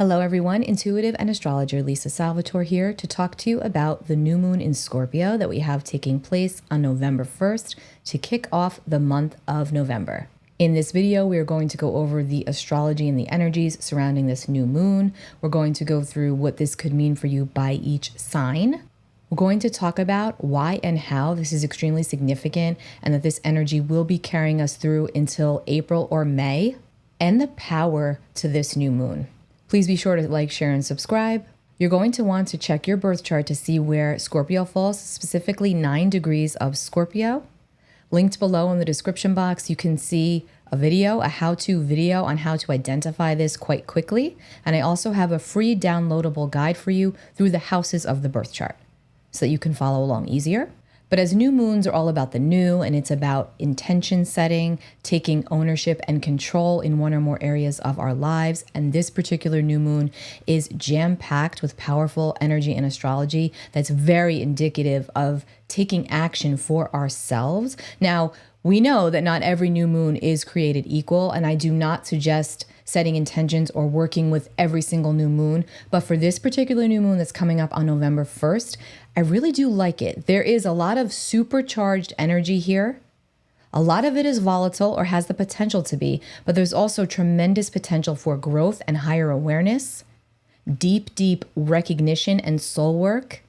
Hello everyone, intuitive and astrologer Lisa Salvatore here to talk to you about the new moon in Scorpio that we have taking place on November 1st to kick off the month of November. In this video, we are going to go over the astrology and the energies surrounding this new moon. We're going to go through what this could mean for you by each sign. We're going to talk about why and how this is extremely significant and that this energy will be carrying us through until April or May, and the power to this new moon. Please be sure to like, share, and subscribe. You're going to want to check your birth chart to see where Scorpio falls, specifically 9 degrees of Scorpio. Linked below in the description box, you can see a how-to video on how to identify this quite quickly. And I also have a free downloadable guide for you through the houses of the birth chart so that you can follow along easier. But as new moons are all about the new, and it's about intention setting, taking ownership and control in one or more areas of our lives. And this particular new moon is jam-packed with powerful energy and astrology that's very indicative of taking action for ourselves. Now, we know that not every new moon is created equal, and I do not suggest setting intentions or working with every single new moon. But for this particular new moon that's coming up on November 1st, I really do like it. There is a lot of supercharged energy here. A lot of it is volatile or has the potential to be, but there's also tremendous potential for growth and higher awareness, deep recognition and soul work,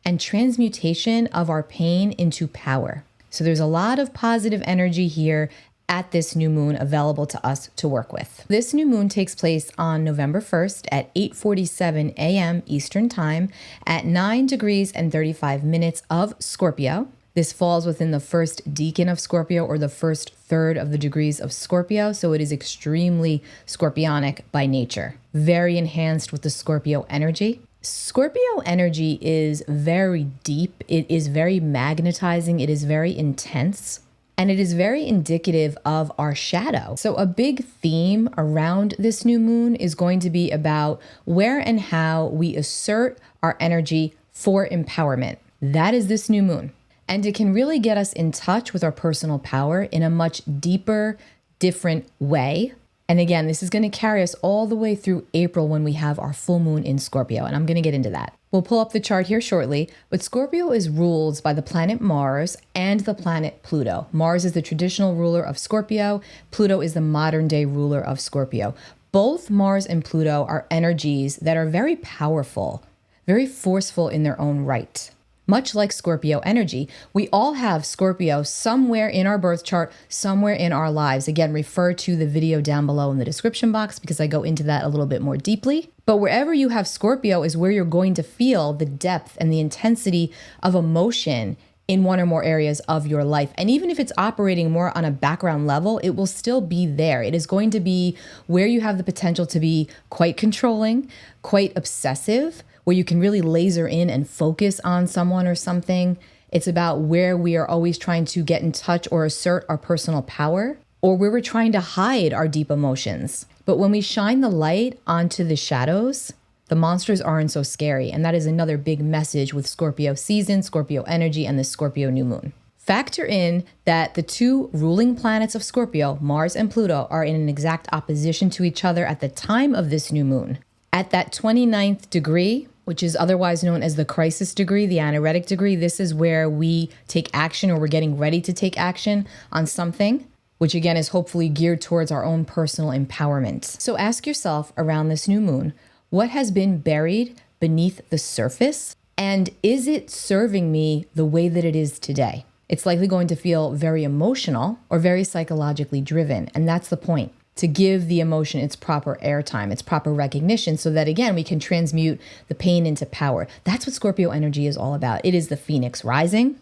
and transmutation of our pain into power. So there's a lot of positive energy here at this new moon available to us to work with. This new moon takes place on November 1st at 8:47 a.m. Eastern Time at 9 degrees and 35 minutes of Scorpio. This falls within the first decan of Scorpio, or the first third of the degrees of Scorpio, so it is extremely scorpionic by nature. Very enhanced with the Scorpio energy. Scorpio energy is very deep, it is very magnetizing, it is very intense. And it is very indicative of our shadow. So a big theme around this new moon is going to be about where and how we assert our energy for empowerment. That is this new moon. And it can really get us in touch with our personal power in a much deeper, different way. And again, this is going to carry us all the way through April when we have our full moon in Scorpio. And I'm going to get into that. We'll pull up the chart here shortly, but Scorpio is ruled by the planet Mars and the planet Pluto. Mars is the traditional ruler of Scorpio. Pluto is the modern day ruler of Scorpio. Both Mars and Pluto are energies that are very powerful, very forceful in their own right. Much like Scorpio energy, we all have Scorpio somewhere in our birth chart, somewhere in our lives. Again, refer to the video down below in the description box because I go into that a little bit more deeply. But wherever you have Scorpio is where you're going to feel the depth and the intensity of emotion in one or more areas of your life. And even if it's operating more on a background level, it will still be there. It is going to be where you have the potential to be quite controlling, quite obsessive, where you can really laser in and focus on someone or something. It's about where we are always trying to get in touch or assert our personal power, or where we're trying to hide our deep emotions. But when we shine the light onto the shadows, the monsters aren't so scary. And that is another big message with Scorpio season, Scorpio energy, and the Scorpio new moon. Factor in that the two ruling planets of Scorpio, Mars and Pluto, are in an exact opposition to each other at the time of this new moon. At that 29th degree, which is otherwise known as the crisis degree, the anaretic degree, this is where we take action, or we're getting ready to take action on something, which again is hopefully geared towards our own personal empowerment. So ask yourself around this new moon, what has been buried beneath the surface? And is it serving me the way that it is today? It's likely going to feel very emotional or very psychologically driven. And that's the point, to give the emotion its proper airtime, its proper recognition, so that again, we can transmute the pain into power. That's what Scorpio energy is all about. It is the phoenix rising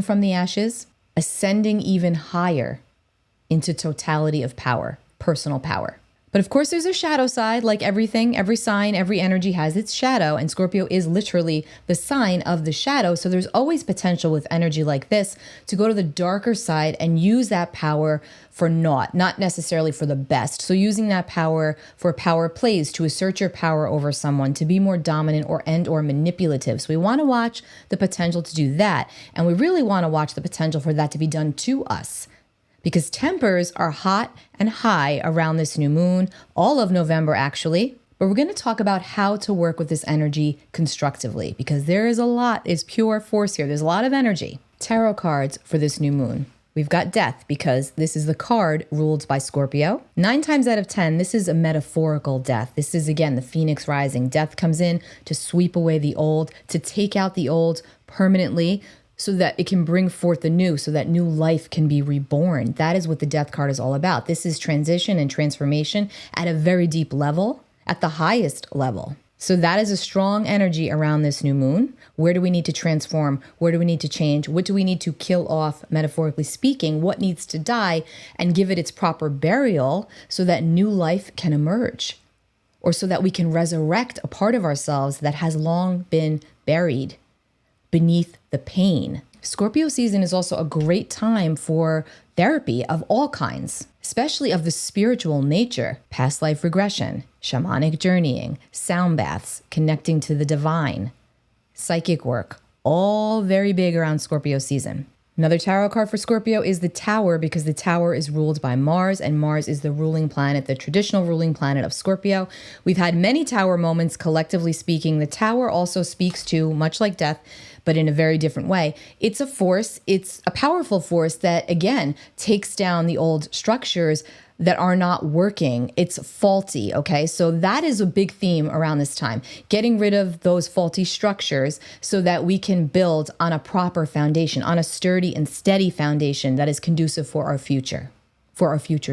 from the ashes, ascending even higher into totality of power, personal power. But of course, there's a shadow side. Like everything, every sign, every energy has its shadow, and Scorpio is literally the sign of the shadow. So there's always potential with energy like this to go to the darker side and use that power for naught, not necessarily for the best. So using that power for power plays, to assert your power over someone, to be more dominant or manipulative. So we want to watch the potential to do that. And we really want to watch the potential for that to be done to us, because tempers are hot and high around this new moon, all of November actually. But we're going to talk about how to work with this energy constructively, because there is a lot, is pure force here. There's a lot of energy. Tarot cards for this new moon. We've got Death, because this is the card ruled by Scorpio. 9 times out of 10, this is a metaphorical death. This is, again, the phoenix rising. Death comes in to sweep away the old, to take out the old permanently so that it can bring forth the new, so that new life can be reborn. That is what the Death card is all about. This is transition and transformation at a very deep level, at the highest level. So that is a strong energy around this new moon. Where do we need to transform? Where do we need to change? What do we need to kill off, metaphorically speaking? What needs to die and give it its proper burial so that new life can emerge? Or so that we can resurrect a part of ourselves that has long been buried beneath the pain. Scorpio season is also a great time for therapy of all kinds, especially of the spiritual nature, past life regression, shamanic journeying, sound baths, connecting to the divine, psychic work, all very big around Scorpio season. Another tarot card for Scorpio is the Tower, because the Tower is ruled by Mars, and Mars is the ruling planet, the traditional ruling planet of Scorpio. We've had many Tower moments, collectively speaking. The Tower also speaks to, much like Death, but in a very different way. It's a force, it's a powerful force that, again, takes down the old structures that are not working. It's faulty, okay? So that is a big theme around this time. Getting rid of those faulty structures so that we can build on a proper foundation, on a sturdy and steady foundation that is conducive for our future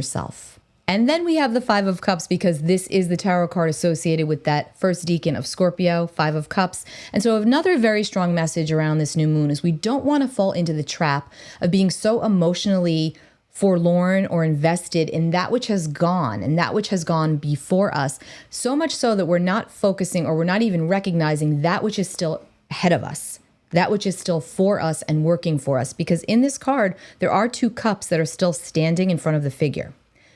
self. And then we have the Five of Cups, because this is the tarot card associated with that first decan of Scorpio, Five of Cups. And so another very strong message around this new moon is we don't want to fall into the trap of being so emotionally forlorn or invested in that which has gone and that which has gone before us, so much so that we're not focusing or we're not even recognizing that which is still ahead of us, that which is still for us and working for us. Because in this card, there are 2 cups that are still standing in front of the figure.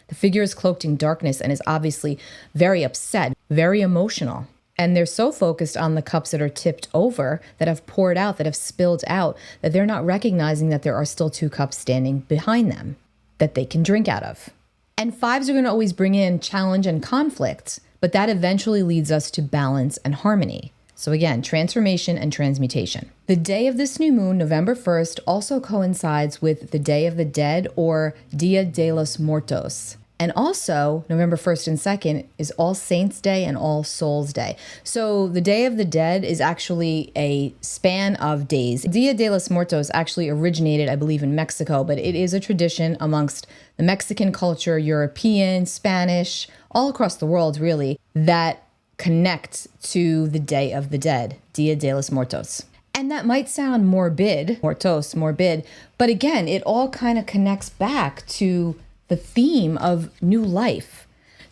The figure is cloaked in darkness and is obviously very upset, very emotional. And they're so focused on the cups that are tipped over, that have poured out, that have spilled out, that they're not recognizing that there are still 2 cups standing behind them that they can drink out of. And 5s are going to always bring in challenge and conflict, but that eventually leads us to balance and harmony. So again, transformation and transmutation. The day of this new moon, November 1st, also coincides with the Day of the Dead, or Dia de los Muertos. And also, November 1st and 2nd is All Saints Day and All Souls Day. So the Day of the Dead is actually a span of days. Dia de los Muertos actually originated, I believe, in Mexico, but it is a tradition amongst the Mexican culture, European, Spanish, all across the world, really, that connect to the Day of the Dead, Dia de los Muertos. And that might sound morbid, morbid, but again, it all kind of connects back to the theme of new life.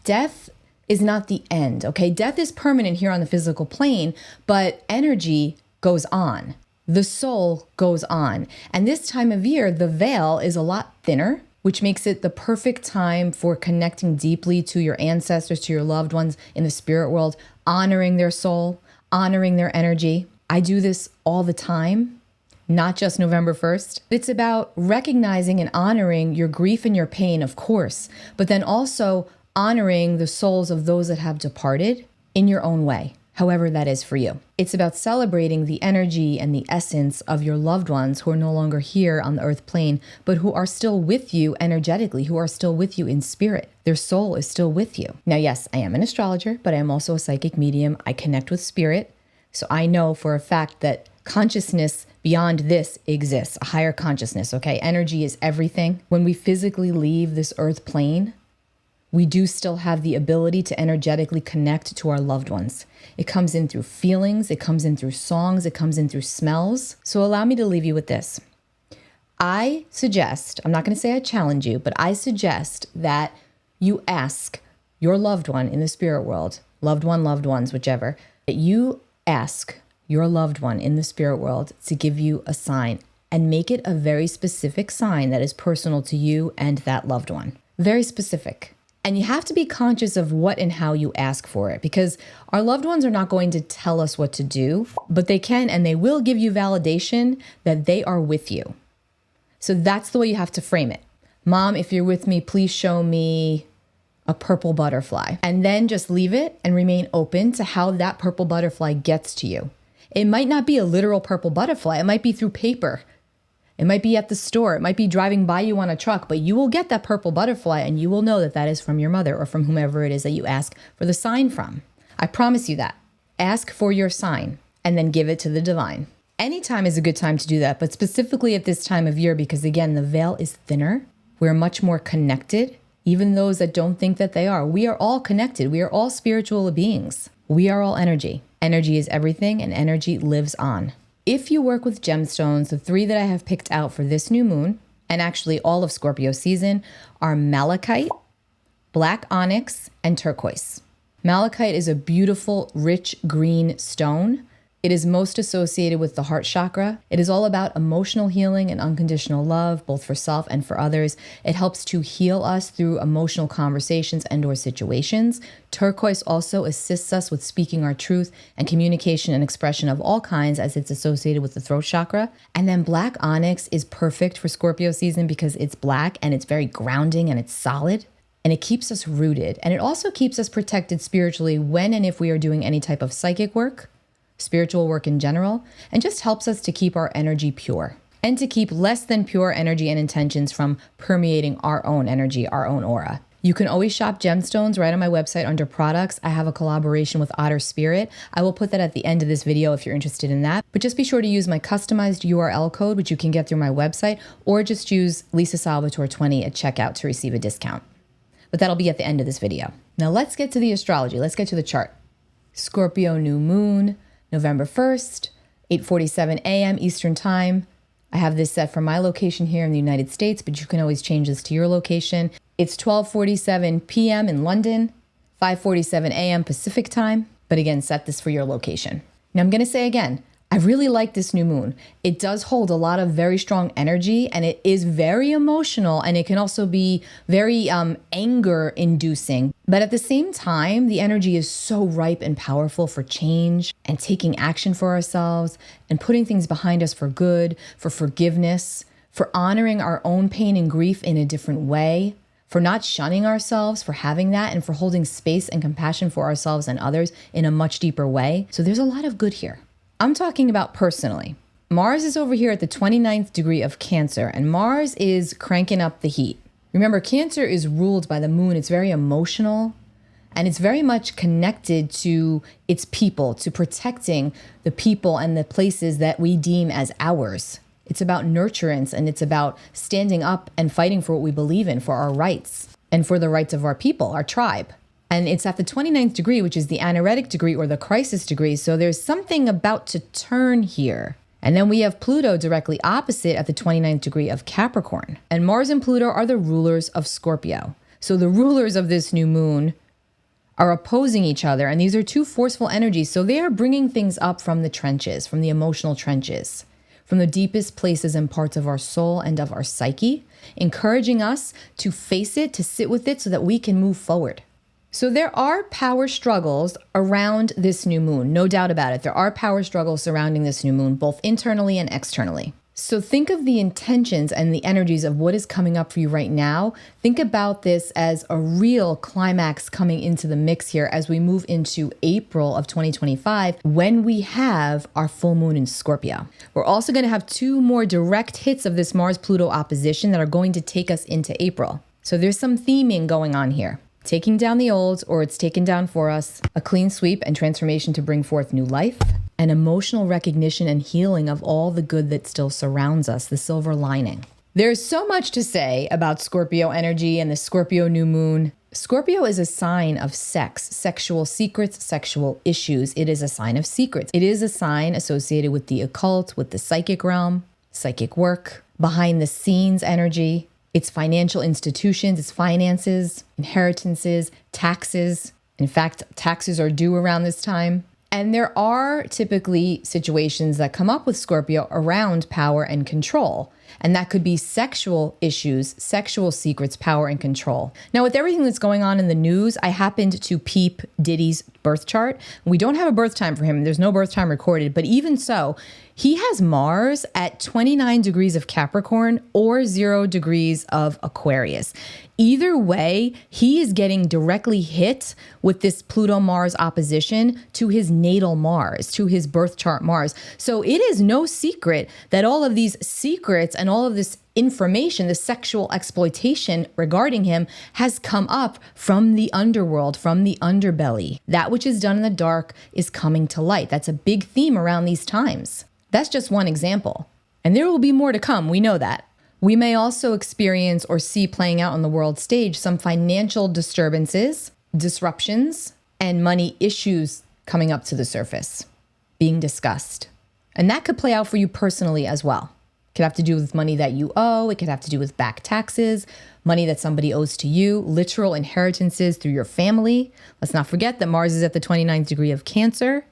Death is not the end, okay? Death is permanent here on the physical plane, but energy goes on. The soul goes on. And this time of year, the veil is a lot thinner, which makes it the perfect time for connecting deeply to your ancestors, to your loved ones in the spirit world, honoring their soul, honoring their energy. I do this all the time. Not just November 1st. It's about recognizing and honoring your grief and your pain, of course, but then also honoring the souls of those that have departed in your own way, however that is for you. It's about celebrating the energy and the essence of your loved ones who are no longer here on the earth plane, but who are still with you energetically, who are still with you in spirit. Their soul is still with you. Now, yes, I am an astrologer, but I am also a psychic medium. I connect with spirit. So I know for a fact that consciousness beyond this exists, a higher consciousness, okay? Energy is everything. When we physically leave this earth plane, we do still have the ability to energetically connect to our loved ones. It comes in through feelings, it comes in through songs, it comes in through smells. So allow me to leave you with this. I suggest, I'm not going to say I challenge you, but I suggest that you ask your loved one in the spirit world, loved one, loved ones, whichever, that you ask your loved one in the spirit world to give you a sign, and make it a very specific sign that is personal to you and that loved one. Very specific. And you have to be conscious of what and how you ask for it, because our loved ones are not going to tell us what to do, but they can and they will give you validation that they are with you. So that's the way you have to frame it. Mom, if you're with me, please show me a purple butterfly, and then just leave it and remain open to how that purple butterfly gets to you. It might not be a literal purple butterfly. It might be through paper. It might be at the store. It might be driving by you on a truck, but you will get that purple butterfly and you will know that that is from your mother or from whomever it is that you ask for the sign from. I promise you that. Ask for your sign and then give it to the divine. Anytime is a good time to do that, but specifically at this time of year, because again, the veil is thinner. We're much more connected, even those that don't think that they are. We are all connected. We are all spiritual beings. We are all energy. Energy is everything, and energy lives on. If you work with gemstones, the 3 that I have picked out for this new moon, and actually all of Scorpio season, are malachite, black onyx, and turquoise. Malachite is a beautiful, rich green stone. It is most associated with the heart chakra. It is all about emotional healing and unconditional love, both for self and for others. It helps to heal us through emotional conversations and/or situations. Turquoise also assists us with speaking our truth and communication and expression of all kinds, as it's associated with the throat chakra. And then black onyx is perfect for Scorpio season because it's black and it's very grounding and it's solid. And it keeps us rooted. And it also keeps us protected spiritually when and if we are doing any type of psychic work, spiritual work in general, and just helps us to keep our energy pure and to keep less than pure energy and intentions from permeating our own energy, our own aura. You can always shop gemstones right on my website under products. I have a collaboration with Otter Spirit. I will put that at the end of this video if you're interested in that. But just be sure to use my customized URL code, which you can get through my website, or just use Lisa Salvatore 20 at checkout to receive a discount. But that'll be at the end of this video. Now let's get to the astrology. Let's get to the chart. Scorpio new moon, November 1st, 8:47 a.m. Eastern time. I have this set for my location here in the United States, but you can always change this to your location. It's 12:47 p.m. in London, 5:47 a.m. Pacific time. But again, set this for your location. Now I'm going to say again, I really like this new moon. It does hold a lot of very strong energy, and it is very emotional, and it can also be very anger inducing. But at the same time, the energy is so ripe and powerful for change and taking action for ourselves and putting things behind us for good, for forgiveness, for honoring our own pain and grief in a different way, for not shunning ourselves, for having that, and for holding space and compassion for ourselves and others in a much deeper way. So there's a lot of good here. I'm talking about personally. Mars is over here at the 29th degree of Cancer, and Mars is cranking up the heat. Remember, Cancer is ruled by the moon. It's very emotional, and it's very much connected to its people, to protecting the people and the places that we deem as ours. It's about nurturance, and it's about standing up and fighting for what we believe in, for our rights, and for the rights of our people, our tribe. And it's at the 29th degree, which is the anaretic degree or the crisis degree. So there's something about to turn here. And then we have Pluto directly opposite at the 29th degree of Capricorn. And Mars and Pluto are the rulers of Scorpio. So the rulers of this new moon are opposing each other. And these are two forceful energies. So they are bringing things up from the trenches, from the emotional trenches, from the deepest places and parts of our soul and of our psyche, encouraging us to face it, to sit with it so that we can move forward. So there are power struggles around this new moon, no doubt about it. There are power struggles surrounding this new moon, both internally and externally. So think of the intentions and the energies of what is coming up for you right now. Think about this as a real climax coming into the mix here as we move into April of 2025, when we have our full moon in Scorpio. We're also going to have 2 more direct hits of this Mars-Pluto opposition that are going to take us into April. So there's some theming going on here. Taking down the old, or it's taken down for us, a clean sweep and transformation to bring forth new life, and emotional recognition and healing of all the good that still surrounds us, the silver lining. There's so much to say about Scorpio energy and the Scorpio new moon. Scorpio is a sign of sex, sexual secrets, sexual issues. It is a sign of secrets. It is a sign associated with the occult, with the psychic realm, psychic work, behind the scenes energy. It's financial institutions, it's finances, inheritances, taxes. In fact, taxes are due around this time. And there are typically situations that come up with Scorpio around power and control. And that could be sexual issues, sexual secrets, power and control. Now, with everything that's going on in the news, I happened to peep Diddy's birth chart. We don't have a birth time for him. There's no birth time recorded. But even so, he has Mars at 29 degrees of Capricorn or 0 degrees of Aquarius. Either way, he is getting directly hit with this Pluto-Mars opposition to his natal Mars, to his birth chart Mars. So it is no secret that all of these secrets and all of this information, the sexual exploitation regarding him, has come up from the underworld, from the underbelly. That which is done in the dark is coming to light. That's a big theme around these times. That's just one example. And there will be more to come. We know that. We may also experience or see playing out on the world stage some financial disturbances, disruptions, and money issues coming up to the surface, being discussed. And that could play out for you personally as well. It could have to do with money that you owe. It could have to do with back taxes, money that somebody owes to you, literal inheritances through your family. Let's not forget that Mars is at the 29th degree of Cancer.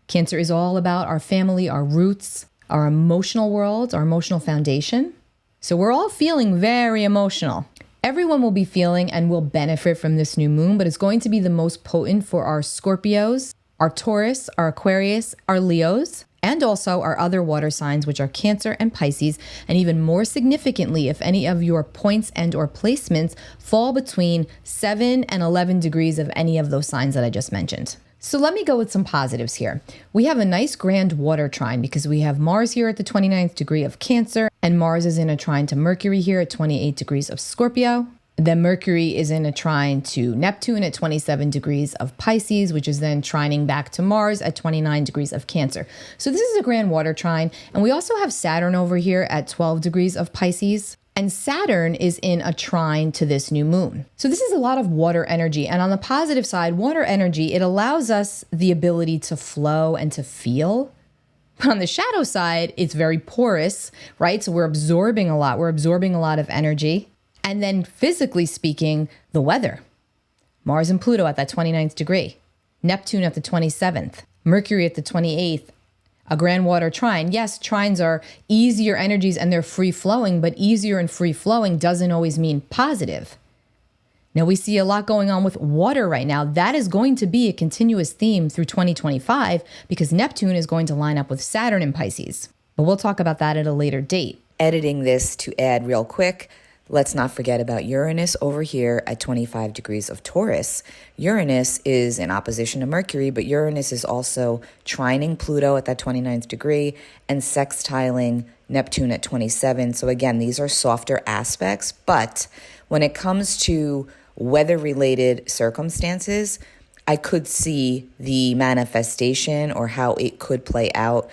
Cancer is all about our family, our roots, our emotional world, our emotional foundation. So we're all feeling very emotional. Everyone will be feeling and will benefit from this new moon, but it's going to be the most potent for our Scorpios, our Taurus, our Aquarius, our Leos, and also our other water signs, which are Cancer and Pisces. And even more significantly, if any of your points and or placements fall between 7 and 11 degrees of any of those signs that I just mentioned. So let me go with some positives here. We have a nice grand water trine because we have Mars here at the 29th degree of Cancer, and Mars is in a trine to Mercury here at 28 degrees of Scorpio. Then Mercury is in a trine to Neptune at 27 degrees of Pisces, which is then trining back to Mars at 29 degrees of Cancer. So this is a grand water trine. And we also have Saturn over here at 12 degrees of Pisces. And Saturn is in a trine to this new moon. So this is a lot of water energy. And on the positive side, water energy, it allows us the ability to flow and to feel. But on the shadow side, it's very porous, right? So we're absorbing a lot. We're absorbing a lot of energy. And then physically speaking, the weather. Mars and Pluto at that 29th degree. Neptune at the 27th. Mercury at the 28th. A grand water trine. Yes, trines are easier energies and they're free flowing, but easier and free flowing doesn't always mean positive. Now we see a lot going on with water right now. That is going to be a continuous theme through 2025 because Neptune is going to line up with Saturn in Pisces. But we'll talk about that at a later date. Editing this to add real quick, let's not forget about Uranus over here at 25 degrees of Taurus. Uranus is in opposition to Mercury, but Uranus is also trining Pluto at that 29th degree and sextiling Neptune at 27. So again, these are softer aspects, but when it comes to weather-related circumstances, I could see the manifestation or how it could play out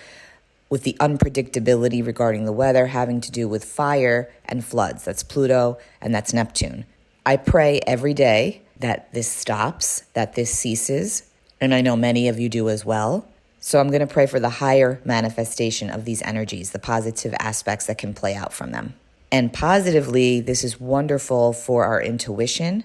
with the unpredictability regarding the weather having to do with fire and floods. That's Pluto and that's Neptune. I pray every day that this stops, that this ceases, and I know many of you do as well. So I'm going to pray for the higher manifestation of these energies, the positive aspects that can play out from them. And positively, this is wonderful for our intuition,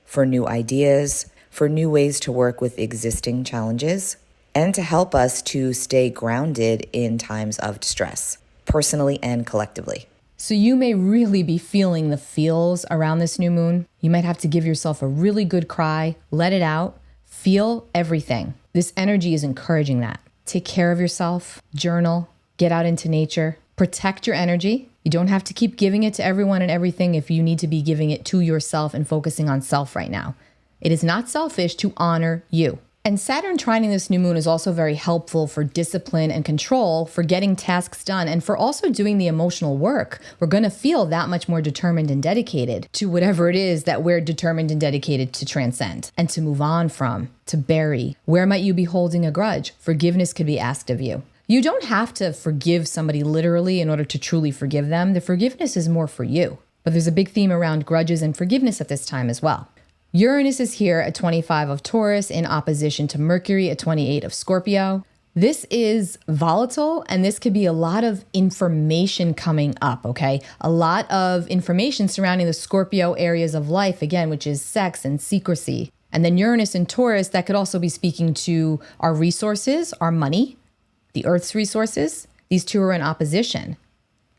for new ideas, for new ways to work with existing challenges, and to help us to stay grounded in times of distress, personally and collectively. So you may really be feeling the feels around this new moon. You might have to give yourself a really good cry, let it out, feel everything. This energy is encouraging that. Take care of yourself, journal, get out into nature, protect your energy. You don't have to keep giving it to everyone and everything if you need to be giving it to yourself and focusing on self right now. It is not selfish to honor you. And Saturn trining this new moon is also very helpful for discipline and control, for getting tasks done, and for also doing the emotional work. We're going to feel that much more determined and dedicated to whatever it is that we're determined and dedicated to transcend and to move on from, to bury. Where might you be holding a grudge? Forgiveness could be asked of you. You don't have to forgive somebody literally in order to truly forgive them. The forgiveness is more for you. But there's a big theme around grudges and forgiveness at this time as well. Uranus is here at 25 of Taurus in opposition to Mercury at 28 of Scorpio. This is volatile, and this could be a lot of information coming up, okay? A lot of information surrounding the Scorpio areas of life, again, which is sex and secrecy, And then Uranus in Taurus, that could also be speaking to our resources, our money, the Earth's resources. These two are in opposition.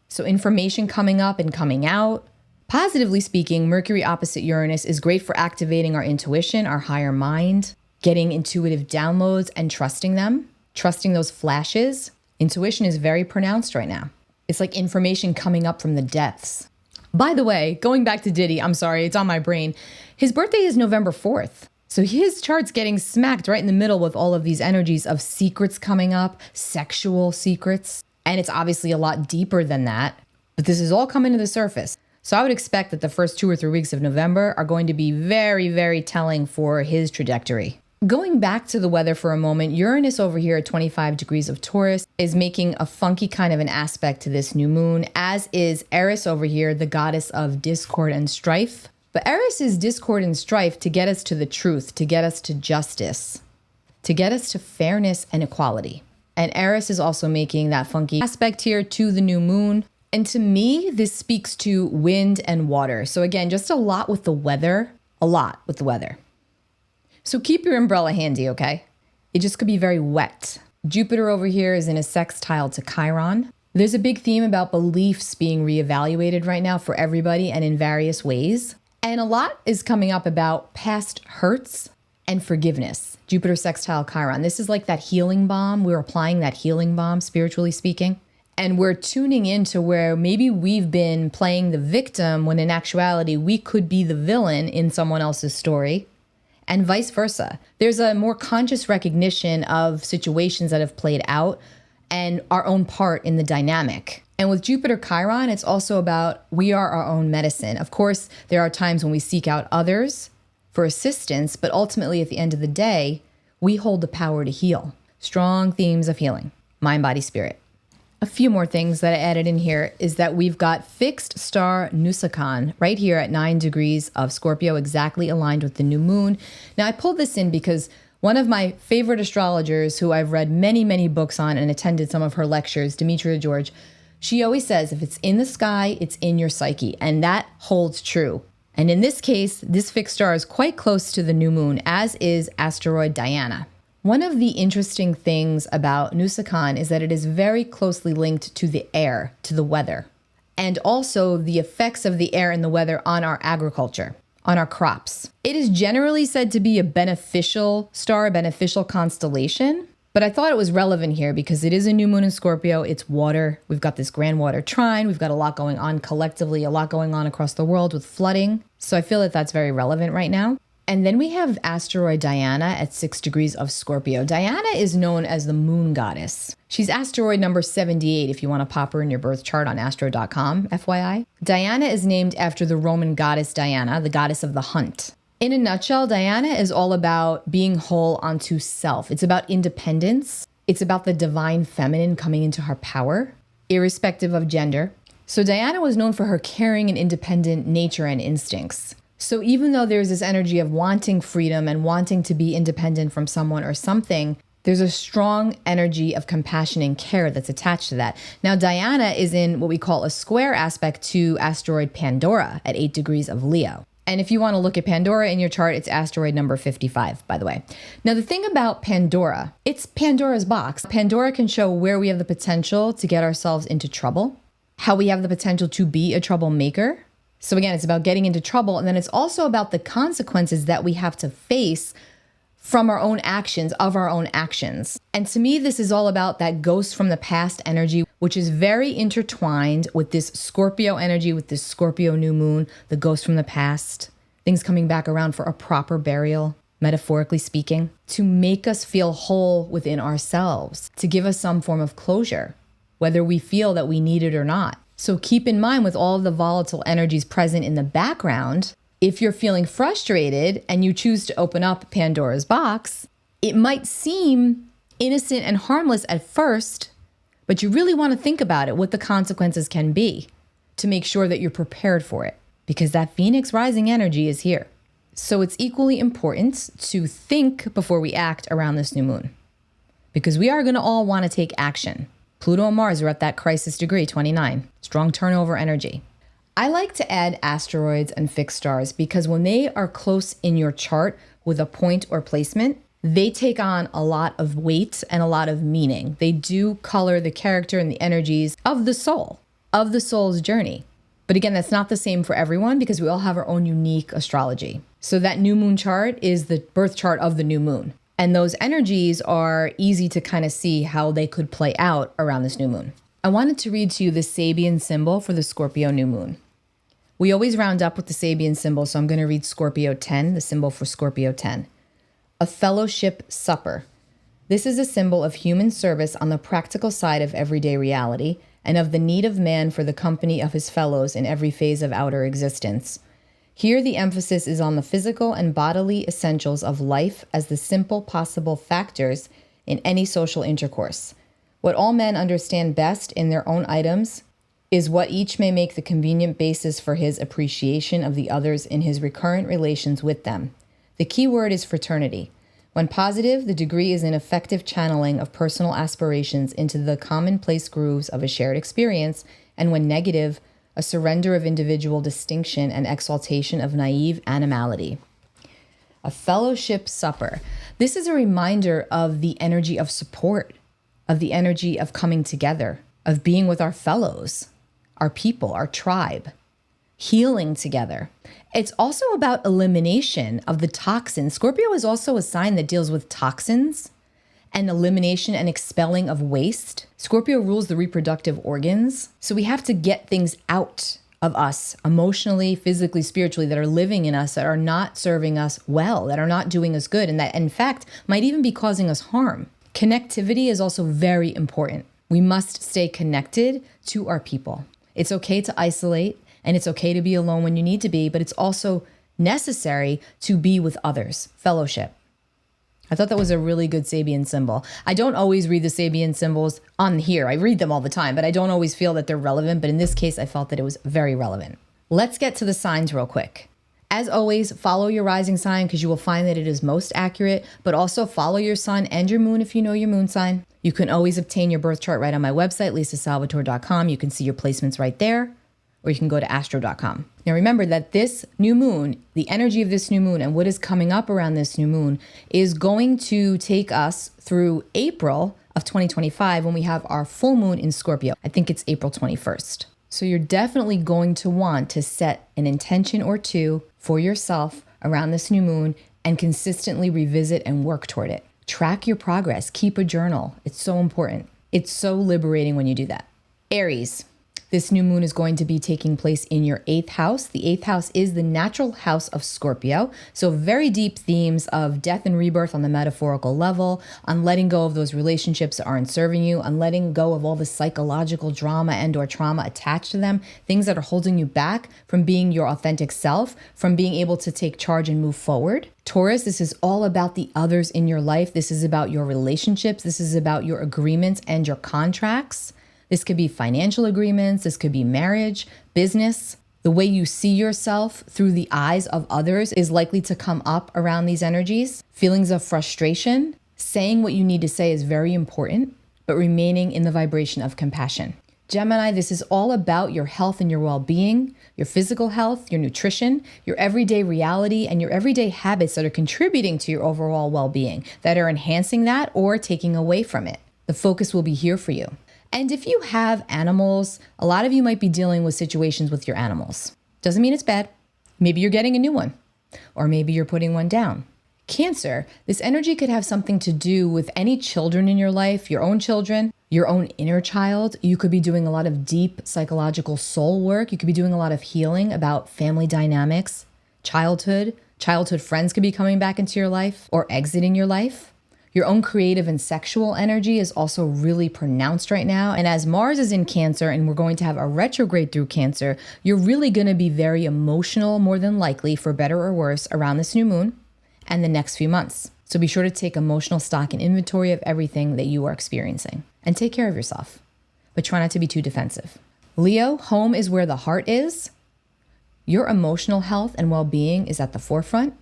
So information coming up and coming out. Positively speaking, Mercury opposite Uranus is great for activating our intuition, our higher mind, getting intuitive downloads and trusting them, trusting those flashes. Intuition is very pronounced right now. It's like information coming up from the depths. By the way, going back to Diddy, I'm sorry, it's on my brain. His birthday is November 4th. So his chart's getting smacked right in the middle with all of these energies of secrets coming up, sexual secrets. And it's obviously a lot deeper than that. But this is all coming to the surface. So I would expect that the first 2 or 3 weeks of November are going to be very, very telling for his trajectory. Going back to the weather for a moment, Uranus over here at 25 degrees of Taurus is making a funky kind of an aspect to this new moon, as is Eris over here, the goddess of discord and strife. But Eris is discord and strife to get us to the truth, to get us to justice, to get us to fairness and equality. And Eris is also making that funky aspect here to the new moon. And to me, this speaks to wind and water. So again, just a lot with the weather, a lot with the weather. So keep your umbrella handy, okay? It just could be very wet. Jupiter over here is in a sextile to Chiron. There's a big theme about beliefs being reevaluated right now for everybody and in various ways. And a lot is coming up about past hurts and forgiveness. Jupiter sextile Chiron. This is like that healing balm. We're applying that healing balm, spiritually speaking. And we're tuning into where maybe we've been playing the victim when in actuality we could be the villain in someone else's story, and vice versa. There's a more conscious recognition of situations that have played out and our own part in the dynamic. And with Jupiter Chiron, it's also about we are our own medicine. Of course, there are times when we seek out others for assistance, but ultimately at the end of the day, we hold the power to heal. Strong themes of healing, mind, body, spirit. A few more things that I added in here is that we've got fixed star Nusakan right here at 9 degrees of Scorpio, exactly aligned with the new moon. Now, I pulled this in because one of my favorite astrologers who I've read many, many books on and attended some of her lectures, Demetria George, she always says, if it's in the sky, it's in your psyche. And that holds true. And in this case, this fixed star is quite close to the new moon, as is asteroid Diana. One of the interesting things about Nusakan is that it is very closely linked to the air, to the weather, and also the effects of the air and the weather on our agriculture, on our crops. It is generally said to be a beneficial star, a beneficial constellation, but I thought it was relevant here because it is a new moon in Scorpio, it's water, we've got this grand water trine, we've got a lot going on collectively, a lot going on across the world with flooding, so I feel that that's very relevant right now. And then we have asteroid Diana at 6 degrees of Scorpio. Diana is known as the moon goddess. She's asteroid number 78 if you want to pop her in your birth chart on astro.com, FYI. Diana is named after the Roman goddess Diana, the goddess of the hunt. In a nutshell, Diana is all about being whole onto self. It's about independence. It's about the divine feminine coming into her power, irrespective of gender. So Diana was known for her caring and independent nature and instincts. So even though there's this energy of wanting freedom and wanting to be independent from someone or something, there's a strong energy of compassion and care that's attached to that. Now, Diana is in what we call a square aspect to asteroid Pandora at 8 degrees of Leo. And if you want to look at Pandora in your chart, it's asteroid number 55, by the way. Now, the thing about Pandora, it's Pandora's box. Pandora can show where we have the potential to get ourselves into trouble, how we have the potential to be a troublemaker. So again, it's about getting into trouble. And then it's also about the consequences that we have to face from our own actions, of our own actions. And to me, this is all about that ghost from the past energy, which is very intertwined with this Scorpio energy, with this Scorpio new moon, the ghost from the past, things coming back around for a proper burial, metaphorically speaking, to make us feel whole within ourselves, to give us some form of closure, whether we feel that we need it or not. So keep in mind with all of the volatile energies present in the background, if you're feeling frustrated and you choose to open up Pandora's box, it might seem innocent and harmless at first, but you really want to think about it, what the consequences can be to make sure that you're prepared for it, because that Phoenix rising energy is here. So it's equally important to think before we act around this new moon, because we are going to all want to take action. Pluto and Mars are at that crisis degree, 29, strong turnover energy. I like to add asteroids and fixed stars because when they are close in your chart, with a point or placement, they take on a lot of weight and a lot of meaning. They do color the character and the energies of the soul's journey. But again, that's not the same for everyone because we all have our own unique astrology. So that new moon chart is the birth chart of the new moon. And those energies are easy to kind of see how they could play out around this new moon. I wanted to read to you the Sabian symbol for the Scorpio new moon. We always round up with the Sabian symbol, so I'm going to read Scorpio 10, the symbol for Scorpio 10. A fellowship supper. This is a symbol of human service on the practical side of everyday reality and of the need of man for the company of his fellows in every phase of outer existence. Here the emphasis is on the physical and bodily essentials of life as the simple possible factors in any social intercourse. What all men understand best in their own items is what each may make the convenient basis for his appreciation of the others in his recurrent relations with them. The key word is fraternity. When positive, the degree is an effective channeling of personal aspirations into the commonplace grooves of a shared experience, and when negative, a surrender of individual distinction and exaltation of naive animality. A fellowship supper. This is a reminder of the energy of support, of the energy of coming together, of being with our fellows, our people, our tribe, healing together. It's also about elimination of the toxins. Scorpio is also a sign that deals with toxins and elimination and expelling of waste. Scorpio rules the reproductive organs. So we have to get things out of us emotionally, physically, spiritually that are living in us, that are not serving us well, that are not doing us good, and that in fact might even be causing us harm. Connectivity is also very important. We must stay connected to our people. It's okay to isolate and it's okay to be alone when you need to be, but it's also necessary to be with others. Fellowship. I thought that was a really good Sabian symbol. I don't always read the Sabian symbols on here. I read them all the time, but I don't always feel that they're relevant. But in this case, I felt that it was very relevant. Let's get to the signs real quick. As always, follow your rising sign because you will find that it is most accurate, but also follow your sun and your moon if you know your moon sign. You can always obtain your birth chart right on my website, lisasalvatore.com. You can see your placements right there, or you can go to astro.com. Now remember that this new moon, the energy of this new moon and what is coming up around this new moon is going to take us through April of 2025 when we have our full moon in Scorpio. I think it's April 21st. So you're definitely going to want to set an intention or two for yourself around this new moon and consistently revisit and work toward it. Track your progress. Keep a journal. It's so important. It's so liberating when you do that. Aries. This new moon is going to be taking place in your 8th house. The 8th house is the natural house of Scorpio. So very deep themes of death and rebirth on the metaphorical level, on letting go of those relationships that aren't serving you, on letting go of all the psychological drama and or trauma attached to them, things that are holding you back from being your authentic self, from being able to take charge and move forward. Taurus, this is all about the others in your life. This is about your relationships. This is about your agreements and your contracts. This could be financial agreements. This could be marriage, business. The way you see yourself through the eyes of others is likely to come up around these energies. Feelings of frustration. Saying what you need to say is very important, but remaining in the vibration of compassion. Gemini, this is all about your health and your well-being, your physical health, your nutrition, your everyday reality, and your everyday habits that are contributing to your overall well-being, that are enhancing that or taking away from it. The focus will be here for you. And if you have animals, a lot of you might be dealing with situations with your animals. Doesn't mean it's bad. Maybe you're getting a new one, or maybe you're putting one down. Cancer, this energy could have something to do with any children in your life, your own children, your own inner child. You could be doing a lot of deep psychological soul work. You could be doing a lot of healing about family dynamics, childhood. Childhood friends could be coming back into your life or exiting your life. Your own creative and sexual energy is also really pronounced right now. And as Mars is in Cancer and we're going to have a retrograde through Cancer, you're really going to be very emotional, more than likely, for better or worse, around this new moon and the next few months. So be sure to take emotional stock and inventory of everything that you are experiencing and take care of yourself, but try not to be too defensive. Leo, home is where the heart is. Your emotional health and well-being is at the forefront.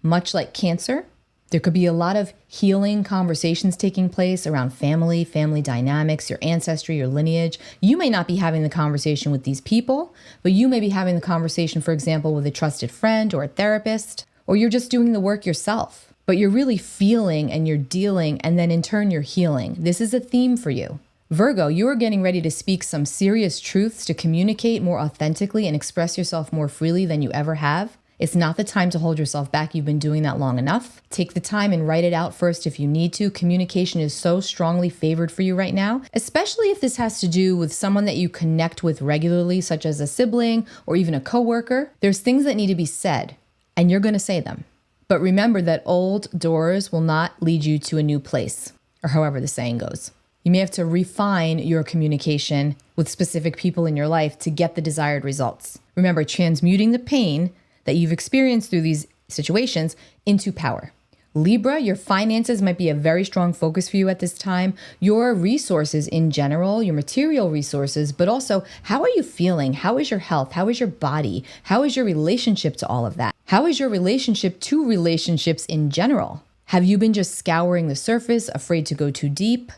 Much like Cancer, there could be a lot of healing conversations taking place around family dynamics, your ancestry, your lineage. You may not be having the conversation with these people, but you may be having the conversation, for example, with a trusted friend or a therapist, or you're just doing the work yourself, but you're really feeling and you're dealing, and then in turn, you're healing. This is a theme for you. Virgo, you are getting ready to speak some serious truths, to communicate more authentically and express yourself more freely than you ever have. It's not the time to hold yourself back. You've been doing that long enough. Take the time and write it out first if you need to. Communication is so strongly favored for you right now, especially if this has to do with someone that you connect with regularly, such as a sibling or even a coworker. There's things that need to be said, and you're going to say them. But remember that old doors will not lead you to a new place, or however the saying goes. You may have to refine your communication with specific people in your life to get the desired results. Remember, transmuting the pain that you've experienced through these situations into power. Libra, your finances might be a very strong focus for you at this time. Your resources in general, your material resources, but also how are you feeling? How is your health? How is your body? How is your relationship to all of that? How is your relationship to relationships in general? Have you been just scouring the surface, afraid to go too deep,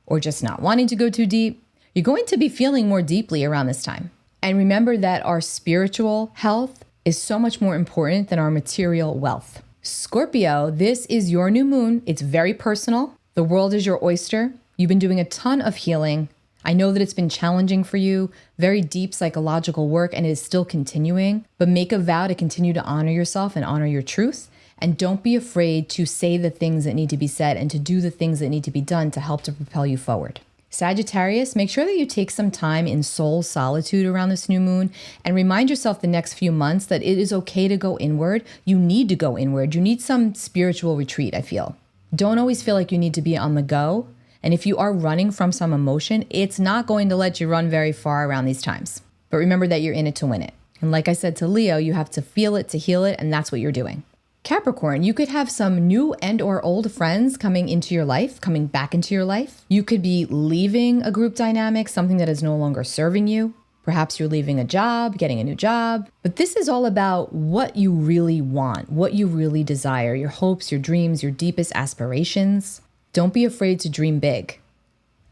or just not wanting to go too deep? You're going to be feeling more deeply around this time. And remember that our spiritual health is so much more important than our material wealth. Scorpio, this is your new moon. It's very personal. The world is your oyster. You've been doing a ton of healing. I know that it's been challenging for you, very deep psychological work, and it is still continuing. But make a vow to continue to honor yourself and honor your truth. And don't be afraid to say the things that need to be said and to do the things that need to be done to help to propel you forward. Sagittarius, make sure that you take some time in soul solitude around this new moon and remind yourself the next few months that it is okay to go inward. You need to go inward. You need some spiritual retreat, I feel. Don't always feel like you need to be on the go. And if you are running from some emotion, it's not going to let you run very far around these times. But remember that you're in it to win it. And like I said to Leo, you have to feel it to heal it, and that's what you're doing. Capricorn, you could have some new and or old friends coming into your life, coming back into your life. You could be leaving a group dynamic, something that is no longer serving you. Perhaps you're leaving a job, getting a new job. But this is all about what you really want, what you really desire, your hopes, your dreams, your deepest aspirations. Don't be afraid to dream big.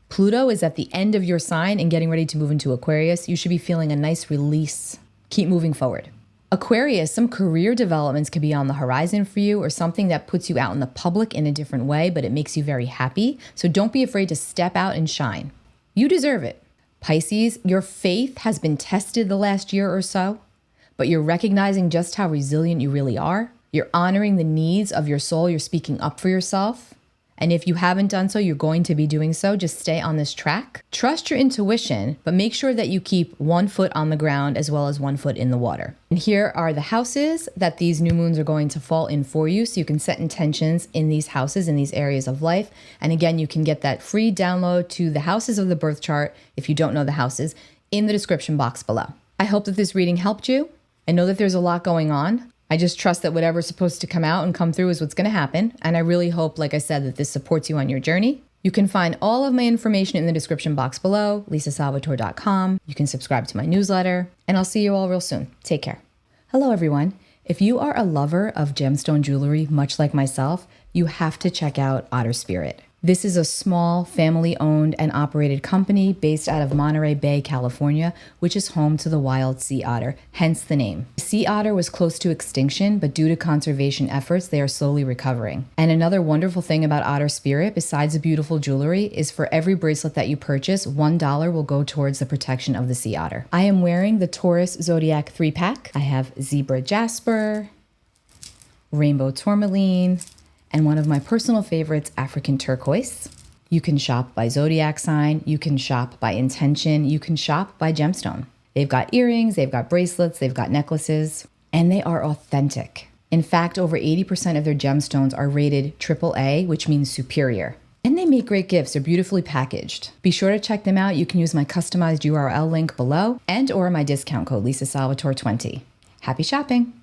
Pluto is at the end of your sign and getting ready to move into Aquarius. You should be feeling a nice release. Keep moving forward. Aquarius, some career developments could be on the horizon for you, or something that puts you out in the public in a different way, but it makes you very happy. So don't be afraid to step out and shine. You deserve it. Pisces, your faith has been tested the last year or so, but you're recognizing just how resilient you really are. You're honoring the needs of your soul. You're speaking up for yourself. And if you haven't done so, you're going to be doing so. Just stay on this track. Trust your intuition, but make sure that you keep 1 foot on the ground as well as 1 foot in the water. And here are the houses that these new moons are going to fall in for you. So you can set intentions in these houses, in these areas of life. And again, you can get that free download to the houses of the birth chart, if you don't know the houses, in the description box below. I hope that this reading helped you. I know that there's a lot going on. I just trust that whatever's supposed to come out and come through is what's going to happen. And I really hope, like I said, that this supports you on your journey. You can find all of my information in the description box below, lisasalvatore.com. You can subscribe to my newsletter, and I'll see you all real soon. Take care. Hello, everyone. If you are a lover of gemstone jewelry, much like myself, you have to check out Otter Spirit. This is a small family-owned and operated company based out of Monterey Bay, California, which is home to the wild sea otter, hence the name. The sea otter was close to extinction, but due to conservation efforts, they are slowly recovering. And another wonderful thing about Otter Spirit, besides the beautiful jewelry, is for every bracelet that you purchase, $1 will go towards the protection of the sea otter. I am wearing the Taurus Zodiac 3-pack. I have Zebra Jasper, Rainbow Tourmaline, and one of my personal favorites, African Turquoise. You can shop by zodiac sign, you can shop by intention, you can shop by gemstone. They've got earrings, they've got bracelets, they've got necklaces, and they are authentic. In fact, over 80% of their gemstones are rated AAA, which means superior. And they make great gifts, they're beautifully packaged. Be sure to check them out. You can use my customized URL link below and or my discount code, LisaSalvatore20. Happy shopping!